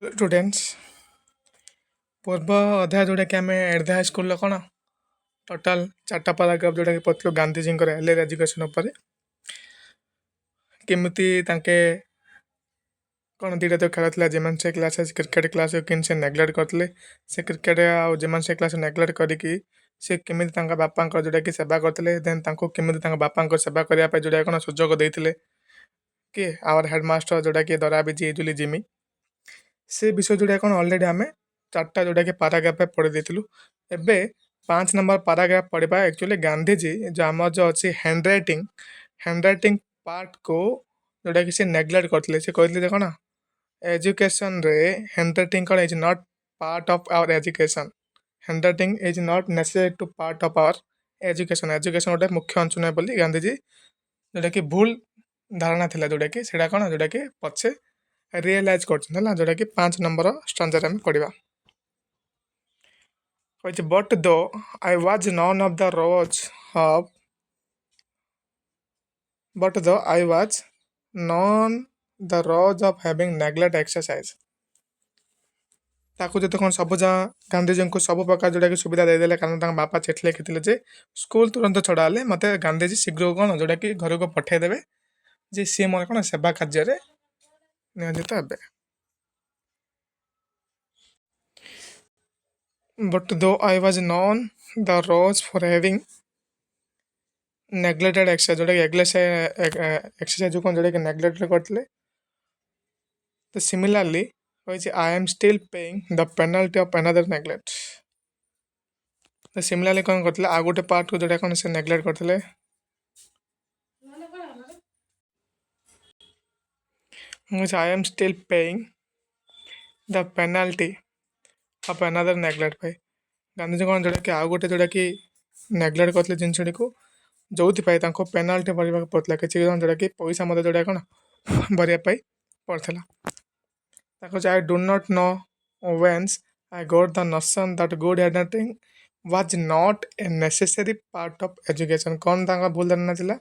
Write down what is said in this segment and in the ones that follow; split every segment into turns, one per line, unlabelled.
Students पूर्व अध्याय जोटाकि आम एर्धा स्कूल कौन टोटाल 4टा पाराग्राफ जोटा कि पढ़लु गांधीजी एलियर एजुकेशन उपर केमिति तांके कौन दुटा तो खेल था जेमन से क्लास क्रिकेट क्लास कि से नेग्लेक्ट करते से क्रिकेट आउ जेमन से क्लास नेग्लेक्ट करके से केमिति तांका बापा जोटा कि सेवा करते देन तांको केमिति तांका बापा सेवा करने जोटा कौन सुजोग देते कि आवर हेडमास्टर जोटा कि दरा भी जुली जिमी से विषय जोटा कौन अलरेडी आम 4टा जोटा कि पाराग्राफ पढ़ी देलु एबे 5 नंबर पाराग्राफ पढ़ा एक्चुअली गांधीजी जो आम जो अच्छी हैंडराइटिंग पार्ट को जोटा कि से नेग्लेक्ट करते से कहते कौन एजुकेशन रे हैंडराइटिंग कौन is not part of our education handwriting is not necessary to part of our education education गोटे मुख्य अंश नुहे बोली गांधीजी जोटा कि भूल धारणा थिला जोटा कि सेटा कौन जोटा कि पछे रियलाइज कर जोटा कि 5 नंबर स्टांजर आम पढ़ा but though I was none of the worse off but though I was none the worse of having neglect exercise ताकू जो कौन सब जहाँ गांधीजी को सब प्रकार जोटा कि सुविधा देदेले कारण बापा चिठी लिखी जे स्कूल तुरंत छड़ा हेले मत गांधीजी शीघ्र कौन जोटा कि घर को पठेदेवे जे सी मोर कौन सेवा कार्य नियोजित हे but though I was none the worse for having neglected exercise जोटा एक्सरसाइज कौन जोटा कि नेग्लेक्ट करते तो similarly I am still paying the penalty of another neglect तो सिमिलरली कौन करते आ गोटे पार्ट को जोटा कौन से नेग्लेक्ट करते आई am still paying the penalty of another neglect भाई गांधीजी कौन जोटा कि आउ गोटे जोटा कि नेग्लेक्ट करते जिनसटी को जो पेनाल्टी भरवा पड़ता किसी जोटा कि पैसा मत जोटा कौन भरवा पड़ता I do not know veins I goat the notion that good handwriting was not a necessary part of education कौन भूल धारणा था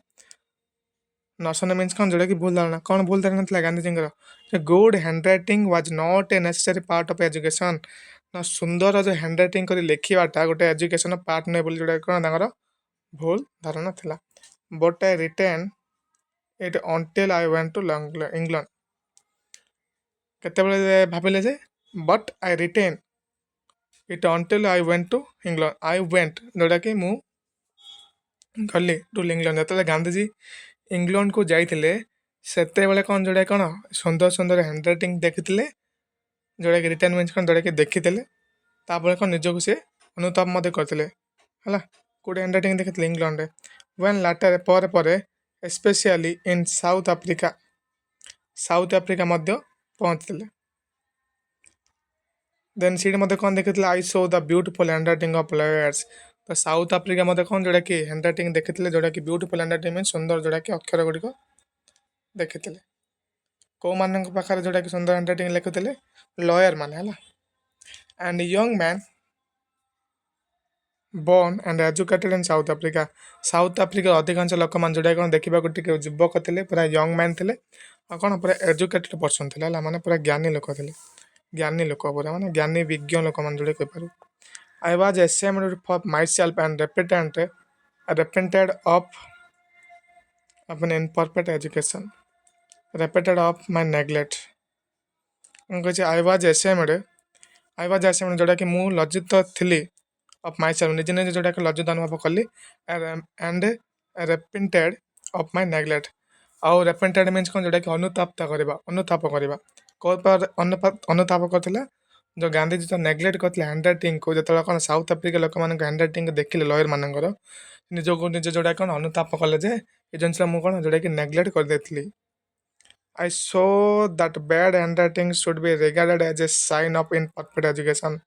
नोशन मीन्स कौन जोटा कि भूल धारणा कौन भूल धारणा था Gandhiji good handwriting was not a necessary part of education ना सुंदर जो हैंडराइटिंग कर लिखवाटा गोटे एजुकेशन पार्ट नुहे बोली जोटा कौन भूल धारणा थिला but I retained it until I went to England केते भाविले जे but I retained it until I went to England I went जोटा कि मु गली टू इंग्लैंड जो गांधीजी इंग्लैंड को जाइए सेते बेले कौन जोटा कौन सुंदर सुंदर हैंडराइटिंग देखी जोटा कि रिटेन मीन्स कौन जोटा कि देखी तापर कौन निजक सी अनुताप करते है कौटे हैंडराइटिंग देखी इंग्लैंड में व्वेन लाटर पर स्पेशली इन साउथ आफ्रिका पहुँचते देन सीट मत कौन देखी I show the beautiful handwriting of lawyers तो साउथ आफ्रिका मत कौन जोटा कि हैंडराइटिंग देखी जोटा कि ब्यूटीफुल हैंडराइटिंग मीन सुंदर जोटा कि अक्षर गुड़िक देखी कौ मान पाखे जोटा कि सुंदर हैंडराइटिंग लिखुते लॉयर मैंने है and young man born and educated in South Africa south Africa अधिकांश लोक मान जोटा कौन देखा युवक थे पूरा यंग मैन थे कौन पूरा एजुकेटेड पर्सन थे माने पूरा ज्ञानी लोक थे ज्ञानी लोक पूरा माने ज्ञानी विज्ञ लोक मान जोड़े कहीपर I was ashamed for myself and repented of an imperfect education repented of my neglect कहे आई वाज ashamed जोटा कि मु लज्जित थी ऑफ माई सेल्फ निजे निजे जोटा कि लज्जित अनुभव कली एंड रेपेंटेड ऑफ माई नेग्लेक्ट आउ रेपेंटेड मीन्स कौन जोटा कि अनुताप करवा कौन पर अनुताप करता जो गांधीजी तो नेग्लेक्ट करते हैंडराइटिंग को जो कौन साउथ आफ्रिका लोक मान हैंडराइटिंग देखिले लॉयर मानकर निजक निज जोटा कौन अनुताप कले जे ये जिन मुझे कौन जोटा कि नेग्लेक्ट करदे I saw that bad handwriting should be regarded as a sign of imperfect education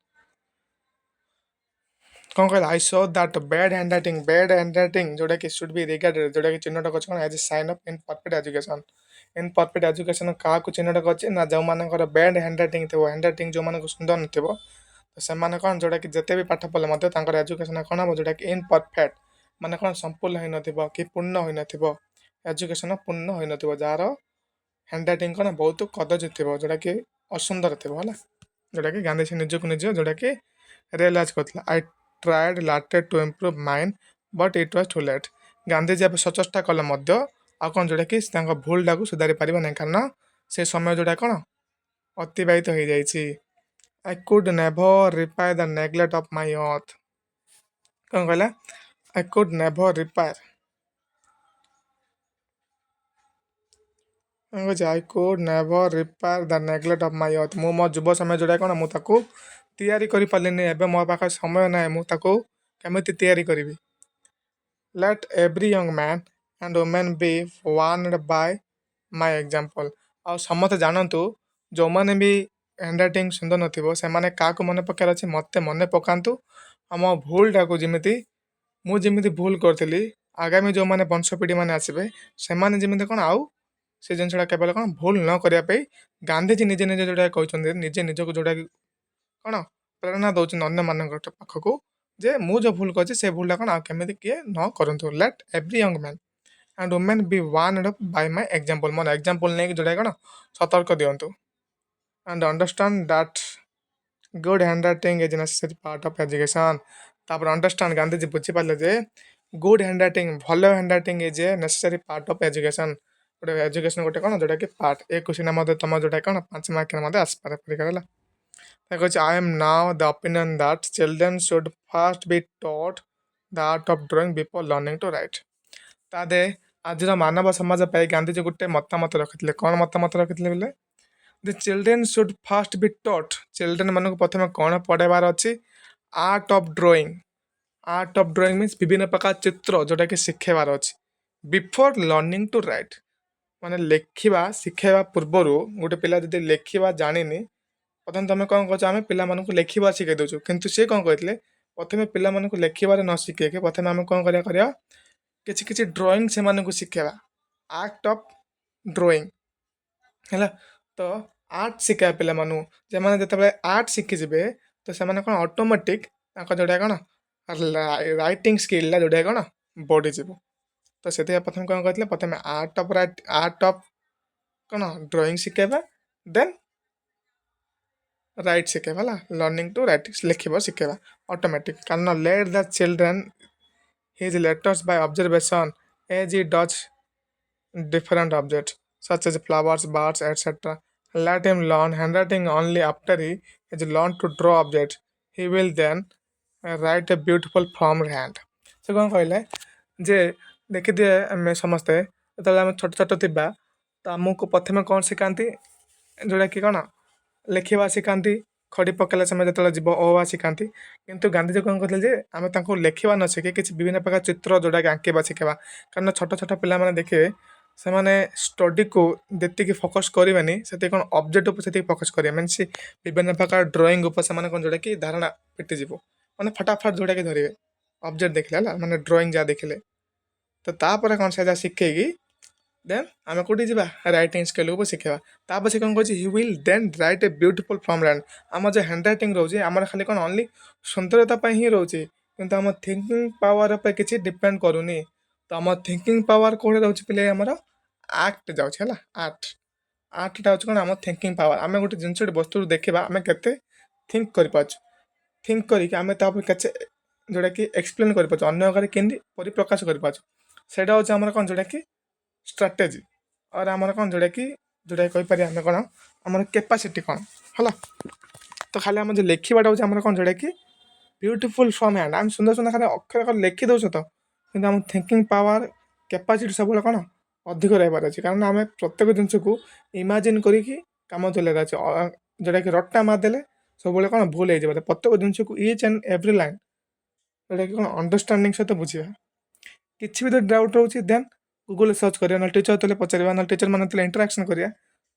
कौन कहला I saw that bad handwriting जोटा कि शुड बी रिगार्डेड जोटा कि चिन्हट कर as a sign of imperfect education imperfect education क्या चिन्हट कर ना जो मान बैड हैंडराइटिंग थो हैंडराइटिंग जो मान सुंदर नथिबो तो से कौन जोटा कि जिते भी पाठ पढ़ले एजुकेशन कौन हम जोटा कि इनपरफेक्ट माने कौन संपूर्ण हो नथिबो कि पूर्ण हो नथिबो एजुकेशन पूर्ण हो नथिबो जार हैंडराइटिंग कौन बहुत कदज थी जोटा कि ଅସୁନ୍ଦର ଥିବ ହେଲା, ଯେଉଁଟାକି ଗାନ୍ଧିଜୀ ନିଜକୁ ନିଜ ଯେଉଁଟାକି ରିୟଲାଇଜ୍ କରିଥିଲା। I tried later to improve mind but it was too late. Gandhiji ଏବେ ସଚେଷ୍ଟା କଲେ ମଧ୍ୟ ଆଉ କ'ଣ ଯେଉଁଟାକି ତାଙ୍କ ଭୁଲଟାକୁ ସୁଧାରି ପାରିବ ନାହିଁ, କାରଣ ସେ ସମୟ ଯେଉଁଟା କ'ଣ ଅତିବାହିତ ହେଇଯାଇଛି। I could never repair the neglect of my ଅର୍ଥ। କ'ଣ କହିଲା? I could never repair, I could never repair the neglect of my ଅର୍ଥ। ମୁଁ ମୋ ଯୁବ ସମୟ ଯେଉଁଟା କ'ଣ ମୁଁ ତାକୁ ତିଆରି କରିପାରିଲିନି, ଏବେ ମୋ ପାଖରେ ସମୟ ନାହିଁ, ମୁଁ ତାକୁ କେମିତି ତିଆରି କରିବି। Let every young man and woman be warned by my example. ଆଉ ସମସ୍ତେ ଜାଣନ୍ତୁ, ଯେଉଁମାନେ ବି ହ୍ୟାଣ୍ଡ ରାଇଟିଂ ସୁନ୍ଦର ନଥିବ ସେମାନେ କାହାକୁ ମନେ ପକାଇବାର ଅଛି, ମୋତେ ମନେ ପକାନ୍ତୁ। ଆମ ଭୁଲଟାକୁ ଯେମିତି ମୁଁ ଯେମିତି ଭୁଲ କରିଥିଲି, ଆଗାମୀ ଯେଉଁମାନେ ବଂଶପିଢ଼ି ମାନେ ଆସିବେ ସେମାନେ ଯେମିତି କ'ଣ ଆଉ ସେ ଜିନିଷଟା କେବଳ କ'ଣ ଭୁଲ ନ କରିବା ପାଇଁ ଗାନ୍ଧିଜୀ ନିଜେ ନିଜେ ଯେଉଁଟା କହିଛନ୍ତି, ନିଜେ ନିଜକୁ ଯେଉଁଟାକି କ'ଣ ପ୍ରେରଣା ଦେଉଛନ୍ତି ଅନ୍ୟମାନଙ୍କ ପାଖକୁ, ଯେ ମୁଁ ଯେଉଁ ଭୁଲ କରିଛି ସେ ଭୁଲଟା କ'ଣ ଆଉ କେମିତି କିଏ ନ କରନ୍ତୁ। Let every young man and woman be warned by my example. ମୋର ଏକ୍ଜାମ୍ପଲ୍ ନେଇକି ଯେଉଁଟା କ'ଣ ସତର୍କ ଦିଅନ୍ତୁ। And understand that good handwriting is necessary part of education. ତାପରେ ଅଣ୍ଡରଷ୍ଟାଣ୍ଡ ଗାନ୍ଧିଜୀ ବୁଝିପାରିଲେ ଯେ ଗୁଡ୍ ହ୍ୟାଣ୍ଡ ରାଇଟିଂ, ଭଲ handwriting is a necessary part of education. ଗୋଟେ ଏଜୁକେସନ୍ ଗୋଟେ କ'ଣ ଯେଉଁଟାକି ପାର୍ଟ। ଏ କ୍ୱେଶ୍ଚିନ୍ ମଧ୍ୟ ତୁମ ଯେଉଁଟା କ'ଣ 5 ମାର୍କରେ ମଧ୍ୟ ଆସିପାରେ ପରୀକ୍ଷା ହେଲା। ତାକୁ କହୁଛି I M now the opinion that children should first be taught the art of drawing before learning two right. ତା ଦେହରେ ଆଜିର ମାନବ ସମାଜ ପାଇଁ ଗାନ୍ଧିଜୀ ଗୋଟେ ମତାମତ ରଖିଥିଲେ। କ'ଣ ମତାମତ ରଖିଥିଲେ ବୋଲେ, the children should first be taught, children ମାନଙ୍କୁ ପ୍ରଥମେ କ'ଣ ପଢ଼ାଇବାର ଅଛି? Art of drawing. Art of drawing means ବିଭିନ୍ନ ପ୍ରକାର ଚିତ୍ର ଯେଉଁଟାକି ଶିଖେଇବାର ଅଛି। ବିଫୋର୍ ଲର୍ଣ୍ଣିଂ ଟୁ ରାଇଟ୍ ମାନେ ଲେଖିବା ଶିଖେଇବା ପୂର୍ବରୁ ଗୋଟେ ପିଲା ଯଦି ଲେଖିବା ଜାଣିନି, ପ୍ରଥମେ ତୁମେ କ'ଣ କରୁଛ, ଆମେ ପିଲାମାନଙ୍କୁ ଲେଖିବା ଶିଖେଇ ଦେଉଛୁ। କିନ୍ତୁ ସେ କ'ଣ କହିଥିଲେ, ପ୍ରଥମେ ପିଲାମାନଙ୍କୁ ଲେଖିବାରେ ନ ଶିଖେଇକି ପ୍ରଥମେ ଆମେ କ'ଣ କରିବା କିଛି କିଛି ଡ୍ରଇଂ ସେମାନଙ୍କୁ ଶିଖେଇବା। ଆର୍ଟ ଅଫ୍ ଡ୍ରଇଂ ହେଲା। ତ ଆର୍ଟ ଶିଖାଇବା ପିଲାମାନଙ୍କୁ, ସେମାନେ ଯେତେବେଳେ ଆର୍ଟ ଶିଖିଯିବେ ତ ସେମାନେ କ'ଣ ଅଟୋମେଟିକ୍ ତାଙ୍କ ଯେଉଁଟା କ'ଣ ରାଇଟିଂ ସ୍କିଲ୍ଟା ଯେଉଁଟା କ'ଣ ବଢ଼ିଯିବ। ତ ସେଥିପାଇଁ ପ୍ରଥମେ କ'ଣ କହିଥିଲେ, ପ୍ରଥମେ ଆର୍ଟ ଅଫ୍ କ'ଣ ଡ୍ରଇଂ ଶିଖେଇବା, ଦେନ୍ ରାଇଟ୍ ଶିଖେଇବା ହେଲା। ଲର୍ଣ୍ଣିଂ ଟୁ ରାଇଟ୍, ଲେଖିବା ଶିଖେଇବା ଅଟୋମେଟିକ୍। କାରଣ late the children his letters Bai observation age Hi does different objects such as flowers, birds, etc. Let him learn handwriting only after he has learned to draw objects. He will then write a beautiful formed hand. ସେ କ'ଣ କହିଲେ ଯେ ଦେଖିଦିଏ ଆମେ ସମସ୍ତେ ଯେତେବେଳେ ଆମେ ଛୋଟ ଛୋଟ ଥିବା ତ ଆମକୁ ପ୍ରଥମେ କ'ଣ ଶିଖାନ୍ତି, ଯେଉଁଟାକି କ'ଣ ଲେଖିବା ଶିଖାନ୍ତି। ଖଡ଼ି ପକାଇଲା ସମୟ ଯେତେବେଳେ ଯିବ ଅ ଆ ଶିଖାନ୍ତି। କିନ୍ତୁ ଗାନ୍ଧିଜୀ କ'ଣ କହିଥିଲେ ଯେ ଆମେ ତାଙ୍କୁ ଲେଖିବା ନ ଶିଖି କିଛି ବିଭିନ୍ନ ପ୍ରକାର ଚିତ୍ର ଯେଉଁଟାକି ଆଙ୍କିବା ଶିଖେଇବା। କାରଣ ଛୋଟ ଛୋଟ ପିଲାମାନେ ଦେଖିବେ ସେମାନେ ଷ୍ଟଡ଼ିକୁ ଯେତିକି ଫୋକସ୍ କରିବେନି ସେତିକି କ'ଣ ଅବଜେକ୍ଟ ଉପରେ ସେତିକି ଫୋକସ୍ କରିବେ। ମାନେ ସେ ବିଭିନ୍ନ ପ୍ରକାର ଡ୍ରଇଂ ଉପରେ ସେମାନେ କ'ଣ ଯେଉଁଟାକି ଧାରଣା ପିଟିଯିବ, ମାନେ ଫଟାଫଟ ଯେଉଁଟାକି ଧରିବେ ଅବଜେକ୍ଟ ଦେଖିଲେ ହେଲା, ମାନେ ଡ୍ରଇଂ ଯାହା ଦେଖିଲେ। ତ ତାପରେ କ'ଣ ସେ ଯାହା ଶିଖେଇକି ଦେନ୍ ଆମେ କେଉଁଠି ଯିବା, ରାଇଟିଂ ସ୍କିଲ୍କୁ ଶିଖେଇବା। ତାପରେ ସେ କ'ଣ କହୁଛି, he will then write a beautiful form hand. ଆମର ଯେଉଁ ହ୍ୟାଣ୍ଡ ରାଇଟିଂ ରହୁଛି ଆମର ଖାଲି କ'ଣ ଓନ୍ଲି ସୁନ୍ଦରତା ପାଇଁ ହିଁ ରହୁଛି, କିନ୍ତୁ ଆମ ଥିଙ୍କିଂ ପାୱାର ଉପରେ କିଛି ଡିପେଣ୍ଡ କରୁନି। ତ ଆମ ଥିଙ୍କିଂ ପାୱାର କେଉଁଠି ରହୁଛି ପିଲେ, ଆମର ଆକ୍ଟ ଯାଉଛି ହେଲା। ଆର୍ଟଟା ହେଉଛି କ'ଣ ଆମ ଥିଙ୍କିଂ ପାୱାର। ଆମେ ଗୋଟେ ଜିନିଷ ଗୋଟେ ବସ୍ତୁ ଦେଖିବା, ଆମେ କେତେ ଥିଙ୍କ କରିପାରୁଛୁ, ଥିଙ୍କ କରିକି ଆମେ ତା ଉପରେ କେତେ ଯେଉଁଟାକି ଏକ୍ସପ୍ଲେନ୍ କରିପାରୁଛୁ, ଅନ୍ୟ ଆଗରେ କେମିତି ପରିପ୍ରକାଶ କରିପାରୁଛୁ। ସେଇଟା ହେଉଛି ଆମର କ'ଣ ଯେଉଁଟାକି ଷ୍ଟ୍ରାଟେଜି। ଆଉ ଆମର କ'ଣ ଯେଉଁଟାକି କହିପାରିବା ଆମେ କ'ଣ ଆମର କେପାସିଟି କ'ଣ ହେଲା। ତ ଖାଲି ଆମର ଯେଉଁ ଲେଖିବାଟା ହେଉଛି ଆମର କ'ଣ ଯେଉଁଟାକି ବ୍ୟୁଟିଫୁଲ୍ ଫର୍ମ ହ୍ୟାଣ୍ଡ। ଆମେ ସୁନ୍ଦର ସୁନ୍ଦର ଖାଲି ଅକ୍ଷର ଖାଲି ଲେଖି ଦେଉଛୁ ତ, କିନ୍ତୁ ଆମ ଥିଙ୍କିଂ ପାୱାର କେପାସିଟି ସବୁବେଳେ କ'ଣ ଅଧିକ ରହିବାର ଅଛି। କାରଣ ଆମେ ପ୍ରତ୍ୟେକ ଜିନିଷକୁ ଇମାଜିନ୍ କରିକି କାମ ଚଲେଇବାର ଅଛି। ଯେଉଁଟାକି ରଟା ମାରିଦେଲେ ସବୁବେଳେ କ'ଣ ଭୁଲ ହେଇଯିବ। ପ୍ରତ୍ୟେକ ଜିନିଷକୁ ଇଚ୍ ଆଣ୍ଡ ଏଭ୍ରି ଲାଇନ୍ ଯେଉଁଟାକି କ'ଣ ଅଣ୍ଡରଷ୍ଟାଣ୍ଡିଂ ସହିତ ବୁଝିବା। କିଛି ବି ଯଦି ଡାଉଟ୍ ରହୁଛି ଦେନ୍ ଗୁଗୁଲରେ ସର୍ଚ୍ଚ କରିବା, ନହେଲେ ଟିଚର୍ ଥିଲେ ପଚାରିବା, ନହେଲେ ଟିଚର୍ ମାନେ ଥିଲେ ଇଣ୍ଟରାକ୍ସନ୍ କରିବା।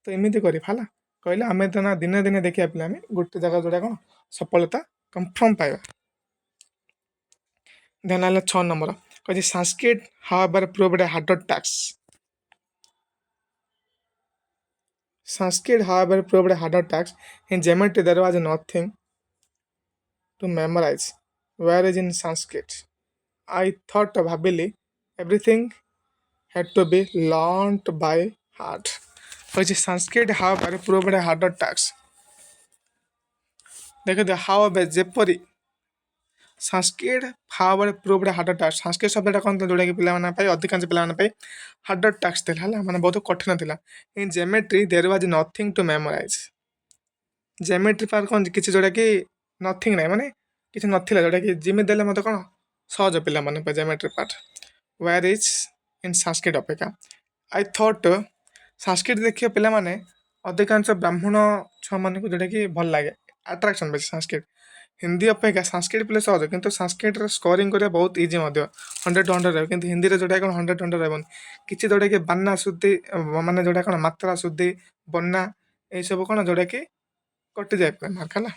ତ ଏମିତି କରିବା ହେଲା। କହିଲେ ଆମେ ତ ନା ଦିନେ ଦିନେ ଦେଖିବା ପିଲା ଆମେ ଗୋଟେ ଜାଗା ଯେଉଁଟା କ'ଣ ସଫଳତା କନଫର୍ମ ପାଇବା। ଦେନ୍ ହେଲା 6 ନମ୍ବର କହିଛି ସାଂସ୍କ୍ରିଟ ହାୱେଭର ପ୍ରୁଭଡ୍ ଏ ହାର୍ଡର task. Sanskrit, however, proved a harder task. In geometry, there was nothing to memorize, whereas in Sanskrit, I thought ଭାବିଲି everything had to be learnt by heart. କହିଛି Sanskrit, however, proved a harder task. ଦେଖନ୍ତୁ how ଏବେ ଯେପରି ସଂସ୍କୃତ ଭାବରେ proved ହାର୍ଡର task. ସଂସ୍କୃତ ଶବ୍ଦଟା କ'ଣ ଥିଲା ଯେଉଁଟାକି ପିଲାମାନଙ୍କ ପାଇଁ ଅଧିକାଂଶ ପିଲାମାନଙ୍କ ପାଇଁ ହାର୍ଡର ଟାସ୍କ ଥିଲା ହେଲା, ମାନେ ବହୁତ କଠିନ ଥିଲା। In geometry there was nothing to memorise. Geometry part କ'ଣ କିଛି ଯେଉଁଟାକି ନଥିଙ୍ଗ ନାହିଁ, ମାନେ କିଛି ନଥିଲା ଯେଉଁଟାକି ଯେମିତି ଦେଲେ ମୋତେ କ'ଣ ସହଜ ପିଲାମାନଙ୍କ ପାଇଁ geometry part. Where is in Sanskrit ଅପେକ୍ଷା ଆଇ ଥଟ୍ ସଂସ୍କୃତ ଦେଖିବ ପିଲାମାନେ ଅଧିକାଂଶ ବ୍ରାହ୍ମଣ ଛୁଆମାନଙ୍କୁ ଯେଉଁଟାକି ଭଲ ଲାଗେ, ଆଟ୍ରାକ୍ସନ୍ ବେଶୀ ସଂସ୍କୃତ। ହିନ୍ଦୀ ଅପେକ୍ଷା ସଂସ୍କୃତ ପିଲା ସହଜ, କିନ୍ତୁ ସଂସ୍କୃତର ସ୍କୋରିଂ କରିବା ବହୁତ ଇଜି ମଧ୍ୟ, 100 to 100 ରହିବ। କିନ୍ତୁ ହିନ୍ଦୀରେ ଯେଉଁଟା କ'ଣ 100 to 100 ରହିବନି, କିଛି ଯେଉଁଟାକି ବାନା ଶୁଦ୍ଧି, ମାନେ ଯେଉଁଟା କ'ଣ ମାତ୍ରା ଶୁଦ୍ଧି, ବନା ଏଇସବୁ କ'ଣ ଯେଉଁଟାକି କଟିଯାଏ ମାର୍କ ହେଲା।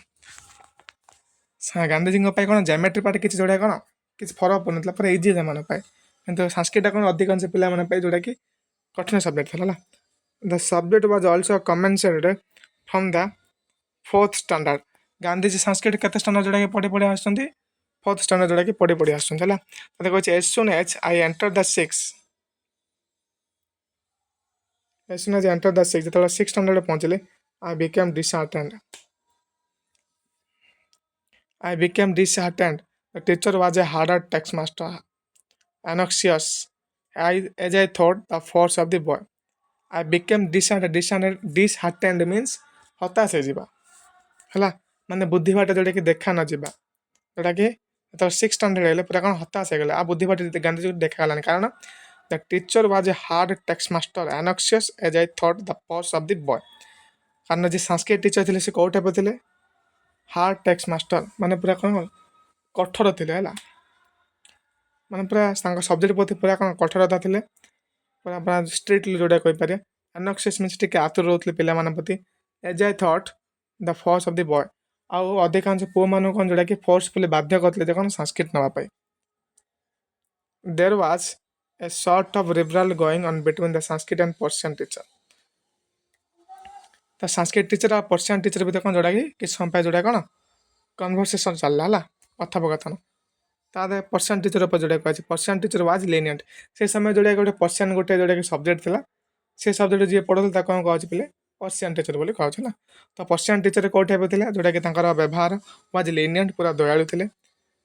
ଗାନ୍ଧିଜୀଙ୍କ ପାଇଁ କ'ଣ ଜେମେଟ୍ରି ପାର୍ଟ କିଛି ଯେଉଁଟା କ'ଣ କିଛି ଫରକ ପଡ଼ୁନଥିଲା, ପୁରା ଇଜି ସେମାନଙ୍କ ପାଇଁ। କିନ୍ତୁ ସଂସ୍କୃତଟା କ'ଣ ଅଧିକାଂଶ ପିଲାମାନଙ୍କ ପାଇଁ ଯେଉଁଟାକି କଠିନ ସବଜେକ୍ଟ ଥିଲା ହେଲା। The subject was also commenced from the 4th standard। Gandhiji Sanskrit କେତେ ଷ୍ଟାଣ୍ଡାର୍ଡ ଯେଉଁଟାକି ପଢ଼ି ଆସୁଛନ୍ତି, 4th standard ଯେଉଁଟାକି ପଢ଼ି ଆସୁଛନ୍ତି ହେଲା। ମୋତେ କହୁଛି as soon as I entered the 6th, ଯେତେବେଳେ 6th standard ପହଞ୍ଚିଲି, I became disheartened. The teacher was a harder text master, anxious as I thought the force of the boy. I became disheartened means ହତାଶ ହେଇଯିବା ହେଲା, ମାନେ ବୁଦ୍ଧିବାଟ ଯେଉଁଟାକି ଦେଖା ନ ଯିବା, ଯେଉଁଟାକି ଯେତେବେଳେ 6th standard ହେଲେ ପୁରା କ'ଣ ହତାଶ ହେଇଗଲେ, ଆଉ ବୁଦ୍ଧିବାଟ ଗାନ୍ଧିଜୀ ଦେଖାଗଲାନି। କାରଣ the teacher was a hard task master anxious as I thought the force of the boy. କାରଣ ଯିଏ ସଂସ୍କୃତ ଟିଚର ଥିଲେ ସେ କେଉଁ ଟାଇପ୍ ଥିଲେ, ହାର୍ଡ ଟେକ୍ସଟ ମାଷ୍ଟର, ମାନେ ପୁରା କ'ଣ କଠୋର ଥିଲେ ହେଲା, ମାନେ ପୁରା ତାଙ୍କ ସବଜେକ୍ଟ ପ୍ରତି ପୁରା କ'ଣ କଠୋରତା ଥିଲେ, ପୁରା ପୁରା ଷ୍ଟ୍ରିକ୍ଟଲି ଯେଉଁଟା କହିପାରିବେ। ଆନକ୍ସିୟସ୍ ମିନ୍ସ ଟିକେ ଆତୁର ରହୁଥିଲେ ପିଲାମାନଙ୍କ ପ୍ରତି। Age I thought the force of the boy, ଆଉ ଅଧିକାଂଶ ପୁଅମାନଙ୍କୁ କ'ଣ ଯେଉଁଟାକି ଫୋର୍ସଫୁଲି ବାଧ୍ୟ କରିଥିଲେ ଯେ କ'ଣ ସଂସ୍କୃତ ନେବା ପାଇଁ। There was a sort of rivalry going on between the Sanskrit and Persian teacher. ତ ସଂସ୍କୃତ ଟିଚର ଆଉ ପର୍ସିଆନ୍ ଟିଚର ଭିତରେ କ'ଣ ଯେଉଁଟାକି କିଛି ସମୟ ପାଇଁ ଯେଉଁଟା କ'ଣ କନଭରସେସନ୍ ଚାଲିଲା ହେଲା, କଥୋପକଥନ। ତାପରେ ପର୍ସିଆନ୍ ଟିଚର ଉପରେ ଯେଉଁଟା କୁହାଯାଇଛି, ପର୍ସିଆନ୍ ଟିଚର ୱାଜ୍ ଲେନିଏଣ୍ଟ। ସେ ସମୟ ଯେଉଁଟାକି ଗୋଟେ ପର୍ସିଆନ୍ ଗୋଟେ ଯେଉଁଟାକି ସବଜେକ୍ଟ ଥିଲା, ସେ ସବଜେକ୍ଟ ଯିଏ ପଢ଼ୁଥିଲେ ତାକୁ କ'ଣ କୁହାଯାଉଛି ପିଲେ, ପର୍ସିଆନ୍ ଟିଚର ବୋଲି କୁହାଯାଉଛି ହେଲା। ତ ପର୍ସିଆନ୍ ଟିଚର କେଉଁ ଟାଇପ୍ ଥିଲା, ଯେଉଁଟାକି ତାଙ୍କର ବ୍ୟବହାର ୱାଜ୍ ଲେନିଏଣ୍ଟ, ପୁରା ଦୟାଳୁ ଥିଲେ।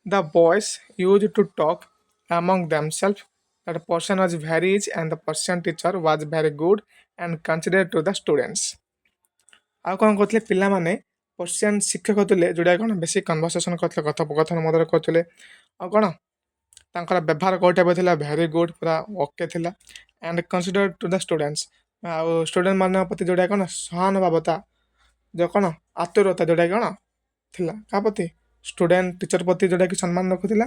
The boys used to talk among themselves that person was very rich and the Persian teacher was very good and considerate to the students। ଆଉ କ'ଣ କରୁଥିଲେ ପିଲାମାନେ, ପର୍ସିଆନ୍ ଶିକ୍ଷକ ଥିଲେ ଯେଉଁଟା କ'ଣ ବେଶୀ କନଭରସେସନ୍ କରୁଥିଲେ, କଥୋପକଥନ ମଧ୍ୟରେ କରୁଥିଲେ। ଆଉ କ'ଣ ତାଙ୍କର ବ୍ୟବହାର କେଉଁ ଟାଇପ୍ ଥିଲା, ଭେରି ଗୁଡ୍, ପୁରା ଓକେ ଥିଲା। ଆଣ୍ଡ କନସିଡରେଟ୍ ଟୁ ଦ ଷ୍ଟୁଡେଣ୍ଟସ୍, ଆଉ ଷ୍ଟୁଡେଣ୍ଟମାନଙ୍କ ପ୍ରତି ଯେଉଁଟା କ'ଣ ସହାନୁଭବତା, ଯେଉଁ କ'ଣ ଆତୁରତା ଯେଉଁଟା କ'ଣ ଥିଲା, କାହା ପ୍ରତି, ଷ୍ଟୁଡେଣ୍ଟ ଟିଚର ପ୍ରତି ଯେଉଁଟାକି ସମ୍ମାନ ରଖୁଥିଲା।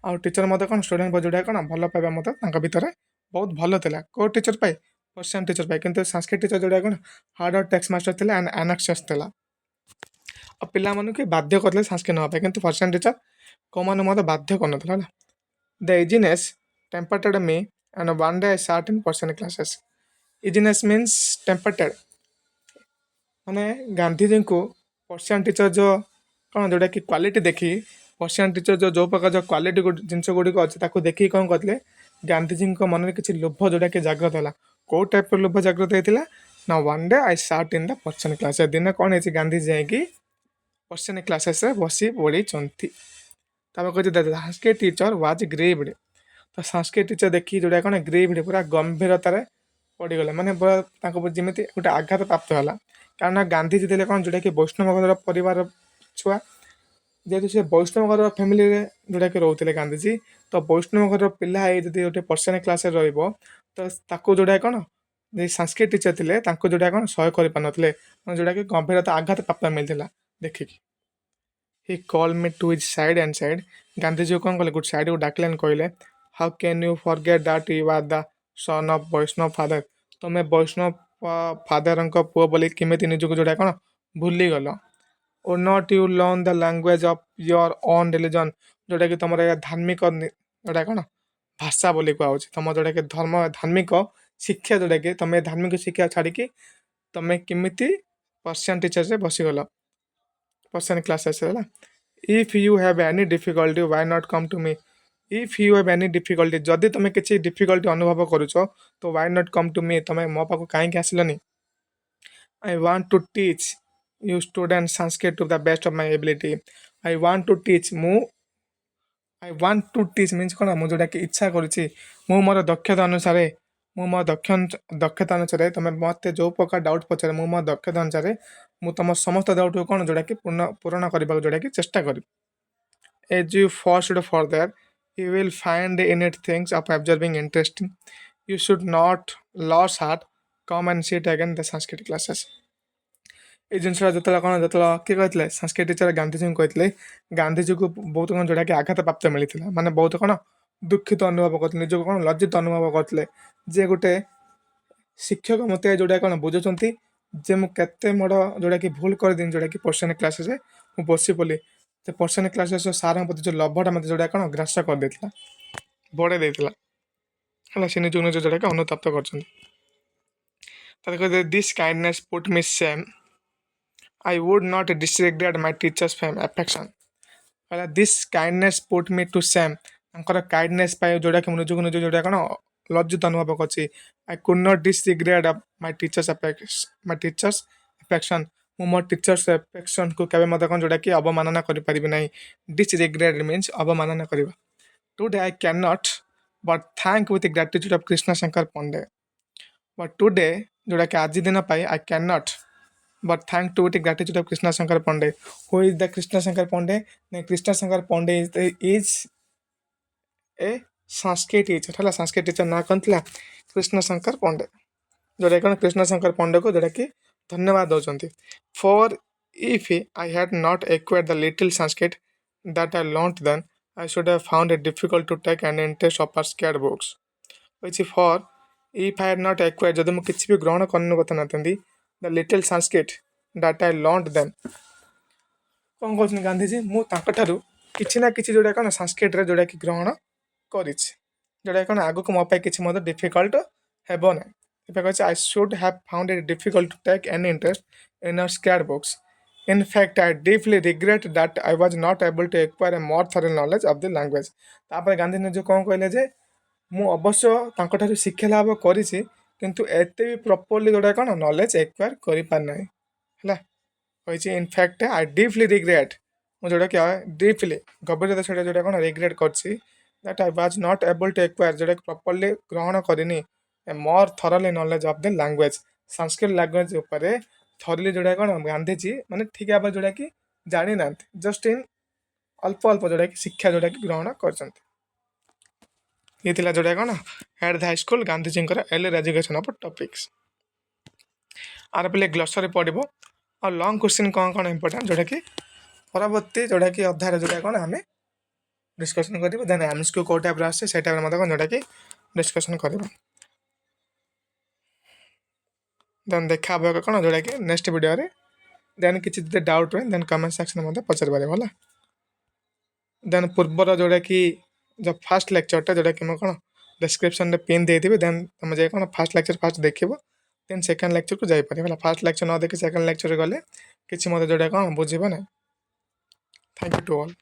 ଆଉ ଟିଚର ମଧ୍ୟ କ'ଣ ଷ୍ଟୁଡେଣ୍ଟ ପ୍ରତି ଯେଉଁଟା କ'ଣ ଭଲ ପାଇବା ମଧ୍ୟ ତାଙ୍କ ଭିତରେ ବହୁତ ଭଲ ଥିଲା। କେଉଁ ଟିଚର ପାଇଁ, ପର୍ସିଆନ୍ ଟିଚର ପାଇଁ। କିନ୍ତୁ ସଂସ୍କୃତ ଟିଚର ଯେଉଁଟା କ'ଣ ହାର୍ଡ ଟେକ୍ସଟ ମାଷ୍ଟର ଥିଲା ଆଣ୍ଡ ଆନକ୍ସିୟସ୍ ଥିଲା, ଆଉ ପିଲାମାନଙ୍କୁ ବାଧ୍ୟ କରିଥିଲେ ସଂସ୍କୃତ ନେବା ପାଇଁ। କିନ୍ତୁ ପର୍ସିଆନ୍ ଟିଚର କେଉଁମାନଙ୍କୁ ମଧ୍ୟ ବାଧ୍ୟ କରୁନଥିଲା ହେଲା। ଦ ଇଜିନେସ୍ ଟେମ୍ପରେଟେଡ୍ ମି and one day I sat in Persian classes। Easiness means tempted, ମାନେ ଗାନ୍ଧିଜୀଙ୍କୁ ପର୍ସିଆନ୍ ଟିଚର ଯେଉଁ କ'ଣ ଯେଉଁଟାକି କ୍ୱାଲିଟି ଦେଖି, ପର୍ସିଆନ୍ ଟିଚର ଯେଉଁ ପ୍ରକାର ଯେଉଁ କ୍ୱାଲିଟି ଜିନିଷ ଗୁଡ଼ିକ ଅଛି ତାକୁ ଦେଖିକି କ'ଣ କରିଥିଲେ, ଗାନ୍ଧିଜୀଙ୍କ ମନରେ କିଛି ଲୋଭ ଯେଉଁଟାକି ଜାଗ୍ରତ ହେଲା। କେଉଁ ଟାଇପ୍ର ଲୋଭ ଜାଗ୍ରତ ହେଇଥିଲା ନା, one day I sat in the Persian class. ଦିନ କ'ଣ ହେଇଛି, ଗାନ୍ଧିଜୀ ଯାଇକି ପର୍ସିଆନ୍ କ୍ଲାସେସ୍ରେ ବସି ପଢ଼ିଛନ୍ତି। ତାପରେ କହୁଛି ଦ ସଂସ୍କୃତ ଟିଚର ୱାଜ୍ ଗ୍ରିଭ୍ଡ। ତ ସଂସ୍କୃତ ଟିଚର ଦେଖି ଯେଉଁଟା କ'ଣ ଗ୍ରିଭ୍ଡ, ପୁରା ଗମ୍ଭୀରତାରେ ପଡ଼ିଗଲେ, ମାନେ ପୁରା ତାଙ୍କ ଯେମିତି ଗୋଟେ ଆଘାତ ପ୍ରାପ୍ତ ହେଲା। କାରଣ ଗାନ୍ଧିଜୀ ଥିଲେ କ'ଣ ଯେଉଁଟାକି ବୈଷ୍ଣବ ଘରର ପରିବାର ଛୁଆ, ଯେହେତୁ ସେ ବୈଷ୍ଣବ ଘରର ଫ୍ୟାମିଲିରେ ଯେଉଁଟାକି ରହୁଥିଲେ ଗାନ୍ଧିଜୀ, ତ ବୈଷ୍ଣବ ଘରର ପିଲା ହେଇ ଯଦି ଗୋଟେ ପର୍ସିଆନ୍ କ୍ଲାସ୍ରେ ରହିବ, ତ ତାକୁ ଯେଉଁଟା କ'ଣ ଯେ ସଂସ୍କୃତ ଟିଚର ଥିଲେ ତାଙ୍କୁ ଯେଉଁଟା କ'ଣ ସହ୍ୟ କରିପାରୁନଥିଲେ, ଯେଉଁଟାକି ଗମ୍ଭୀରତା ଆଘାତ ପ୍ରାପ୍ତ ମିଳିଥିଲା ଦେଖିକି। He call me to his side and said. Gandhiji କ'ଣ କଲେ, ଗୋଟେ ସାଇଡ୍କୁ ଡାକିଲେନି, କହିଲେ how can you forget that you are the son of Vaishnava father. ତୁମେ ବୈଷ୍ଣବ ଫାଦରଙ୍କ ପୁଅ ବୋଲି କେମିତି ନିଜକୁ ଯେଉଁଟା କ'ଣ ଭୁଲିଗଲ। Oh not you learn the language of your own religion, ଯେଉଁଟାକି ତୁମର ଧାର୍ମିକ ଯେଉଁଟା କ'ଣ ଭାଷା ବୋଲି କୁହାହେଉଛି, ତୁମ ଯେଉଁଟାକି ଧାର୍ମିକ ଶିକ୍ଷା, ଯେଉଁଟାକି ତୁମେ ଧାର୍ମିକ ଶିକ୍ଷା ଛାଡ଼ିକି ତୁମେ କେମିତି ପର୍ସିଆନ୍ ଟିଚର୍ସରେ ବସିଗଲ, ପର୍ସିଆନ୍ କ୍ଲାସେସ୍ ହେଲା। If you have any difficulty why not come to me. If you have any difficulty, ଯଦି ତୁମେ କିଛି ଡିଫିକଲ୍ଟି ଅନୁଭବ କରୁଛ, ତ ୱାଇ ନଟ୍ କମ୍ ଟୁ ମି, ତୁମେ ମୋ ପାଖକୁ କାହିଁକି ଆସିଲନି। I want to teach you student Sanskrit to the best of my ability. I want to teach ମୁଁ I want to teach means କ'ଣ ମୁଁ ଯେଉଁଟାକି ଇଚ୍ଛା କରୁଛି ମୁଁ ମୋର ଦକ୍ଷତା ଅନୁସାରେ ମୁଁ ମୋ ଦକ୍ଷତା ଅନୁସାରେ ତମେ ମୋତେ ଯେଉଁ ପ୍ରକାର ଡାଉଟ୍ ପଚାରେ ମୁଁ ମୋ ଦକ୍ଷତା ଅନୁସାରେ ମୁଁ ତମ ସମସ୍ତ ଡାଉଟ୍କୁ କ'ଣ ଯେଉଁଟାକି ପୂରଣ କରିବାକୁ ଯେଉଁଟାକି ଚେଷ୍ଟା କରିବି. As you forced further, you will find in it things of observing interesting. You should not lose heart. Come and sit again the Sanskrit classes. এই ଜିନିଷଟା ଯେତେବେଳେ କିଏ କହିଥିଲେ ସଂସ୍କୃତ ଟିଚର ଗାନ୍ଧିଜୀଙ୍କୁ କହିଥିଲେ ଗାନ୍ଧିଜୀକୁ ବହୁତ କ'ଣ ଯେଉଁଟାକି ଆଘାତ ପ୍ରାପ୍ତ ମିଳିଥିଲା ମାନେ ବହୁତ କ'ଣ ଦୁଃଖିତ ଅନୁଭବ କରୁଥିଲେ ନିଜକୁ କ'ଣ ଲଜ୍ଜିତ ଅନୁଭବ କରୁଥିଲେ ଯେ ଗୋଟେ ଶିକ୍ଷକ ମୋତେ ଯେଉଁଟା କ'ଣ ବୁଝୁଛନ୍ତି ଯେ ମୁଁ କେତେ ମୋର ଯେଉଁଟାକି ଭୁଲ କରିଦେନି ଯେଉଁଟାକି ପର୍ସନାଲ କ୍ଲାସେସ୍ ମୁଁ ବସି ପଡ଼ିଲି ସେ ପର୍ସନାଲ କ୍ଲାସେସ୍ ସାର୍ଙ୍କ ପ୍ରତି ଯେଉଁ ଲଭଟା ମୋତେ ଯେଉଁଟା କ'ଣ ଗ୍ରାସ କରିଦେଇଥିଲା ବଢ଼େଇ ଦେଇଥିଲା ହେଲା ସେ ନିଜକୁ ନିଜ ଯେଉଁଟାକି ଅନୁତପ୍ତ କରିଛନ୍ତି. ତାପରେ କହିଲେ ଦିସ୍ କାଇଣ୍ଡନେସ୍ ପୁଟ୍ ମି same. I would not disregard my teacher's affection. This kindness put me to shame. ତାଙ୍କର କାଇଣ୍ଡନେସ୍ ପାଇଁ ଯେଉଁଟାକି ମୁଁ ନିଜକୁ ନିଜ ଯେଉଁଟା କ'ଣ ଲଜ୍ଜିତ ଅନୁଭବ କରୁଛି. I could not disregard my teacher's affection. ମୁଁ ମୋ ଟିଚର୍ସ ଆଫେକ୍ସନକୁ କେବେ ମଧ୍ୟ କ'ଣ ଯେଉଁଟାକି ଅବମାନନା କରିପାରିବି ନାହିଁ. Disregard means ଅବମାନନା କରିବା. Today I cannot but thank with gratitude of Krishna Shankar Pandey. But today ଯେଉଁଟାକି ଆଜି ଦିନ ପାଇଁ I cannot but thank to with gratitude of Krishna Shankar Pandey. Who is the Krishna Shankar Pandey? Krishna Shankar Pandey is a Sanskrit teacher. ହେଲା Sanskrit teacher ନାଁ କ'ଣ ଥିଲା କୃଷ୍ଣ ଶଙ୍କର ପଣ୍ଡେ ଯେଉଁଟାକି କ'ଣ କୃଷ୍ଣ ଶଙ୍କର ପଣ୍ଡେକୁ ଯେଉଁଟାକି ଧନ୍ୟବାଦ ଦେଉଛନ୍ତି. For if I had not acquired the little Sanskrit that I learnt then, I should have found it difficult to take an interest of our scared books. Which for if I had not acquired ଯଦି ମୁଁ କିଛି ବି ଗ୍ରହଣ କରିନଥାନ୍ତି the little Sanskrit that I learned them. କ'ଣ କହୁଛନ୍ତି ଗାନ୍ଧିଜୀ ମୁଁ ତାଙ୍କଠାରୁ କିଛି ନା କିଛି ଯେଉଁଟା କ'ଣ ସଂସ୍କୃତରେ ଯେଉଁଟାକି ଗ୍ରହଣ କରିଛି ଯେଉଁଟାକି କ'ଣ ଆଗକୁ ମୋ ପାଇଁ କିଛି ମଧ୍ୟ ଡିଫିକଲ୍ଟ ହେବ ନାହିଁ. ଏବେ କହୁଛି I should have found it difficult to take any interest in our scared books. In fact, I deeply regret that I was not able to acquire a more thorough knowledge of the language. ତାପରେ ଗାନ୍ଧୀ ନିଜେ କ'ଣ କହିଲେ ଯେ ମୁଁ ଅବଶ୍ୟ ତାଙ୍କଠାରୁ ଶିକ୍ଷା ଲାଭ କରିଛି କିନ୍ତୁ ଏତେ ବି ପ୍ରପରଲି ଯେଉଁଟା କ'ଣ ନଲେଜ ଏକ୍ୱାର କରିପାରିନାହିଁ ହେଲା କହିଛି. ଇନଫ୍ୟାକ୍ଟ ଆଇ ଡିପଲି ରିଗ୍ରେଟ୍ ମୁଁ ଯେଉଁଟାକି ଡିପଲି ଗଭୀରତା ସେଇଟା ଯେଉଁଟା କ'ଣ ରିଗ୍ରେଟ୍ କରିଛି that I was not able to acquire ଯେଉଁଟାକି ପ୍ରପରଲି ଗ୍ରହଣ କରିନି a more thoroughly knowledge of the language Sanskrit language ଉପରେ ଥରଲି ଯେଉଁଟା କ'ଣ ଗାନ୍ଧିଜୀ ମାନେ ଠିକ୍ ଭାବରେ ଯେଉଁଟାକି ଜାଣିନାହାନ୍ତି ଜଷ୍ଟ ଇନ୍ ଅଳ୍ପ ଯେଉଁଟାକି ଶିକ୍ଷା ଯେଉଁଟାକି ଗ୍ରହଣ କରିଛନ୍ତି. ଇଏ ଥିଲା ଯେଉଁଟା କ'ଣ ଆଟ୍ ଦ ହାଇସ୍କୁଲ ଗାନ୍ଧିଜୀଙ୍କର ଏର୍ଲିୟର ଏଜୁକେସନ୍ ଅଫ୍ ଟପିକ୍ସ. ଆର ପିଲେ ଗ୍ଲସରେ ପଡ଼ିବ ଆଉ ଲଙ୍ଗ୍ କ୍ୱେଶ୍ଚିନ୍ କ'ଣ କ'ଣ ଇମ୍ପୋର୍ଟାଣ୍ଟ ଯେଉଁଟାକି ପରବର୍ତ୍ତୀ ଯେଉଁଟାକି ଅଧ୍ୟାୟରେ ଯେଉଁଟା କ'ଣ ଆମେ ଡିସ୍କସନ୍ କରିବା. ଦେନ୍ ଏମ୍ସିକ୍ୟୁ କେଉଁ ଟାଇପ୍ର ଆସେ ସେଇ ଟାଇପ୍ର ମଧ୍ୟ କ'ଣ ଯେଉଁଟାକି ଡିସ୍କସନ୍ କରିବା. ଦେନ୍ ଦେଖା ହେବ କ'ଣ ଯେଉଁଟାକି ନେକ୍ସଟ ଭିଡ଼ିଓରେ. ଦେନ୍ କିଛି ଯଦି ଡାଉଟ୍ ରହେ ଦେନ୍ କମେଣ୍ଟ ସେକ୍ସନ୍ ମଧ୍ୟ ପଚାରିପାରିବ ହେଲା. ଦେନ୍ ପୂର୍ବର ଯେଉଁଟାକି ଯେଉଁ ଫାର୍ଷ୍ଟ ଲେକ୍ଚରଟା ଯେଉଁଟାକି ମୁଁ କ'ଣ ଡେସ୍କ୍ରିପ୍ସନ୍ରେ ପିନ୍ ଦେଇଥିବି ଦେନ୍ ତୁମେ ଯାଇ କ'ଣ ଫାର୍ଷ୍ଟ ଲେକ୍ଚର ଫାର୍ଷ୍ଟ ଦେଖିବ ଦେନ୍ ସେକେଣ୍ଡ ଲେକ୍ଚରକୁ ଯାଇପାରିବ ହେଲା. ଫାର୍ଷ୍ଟ ଲେକ୍ଚର ନ ଦେଖି ସେକେଣ୍ଡ ଲେକ୍ଚରରେ ଗଲେ କିଛି ମଧ୍ୟ ଯେଉଁଟା କ'ଣ ବୁଝିବ ନାହିଁ. Thank you to all.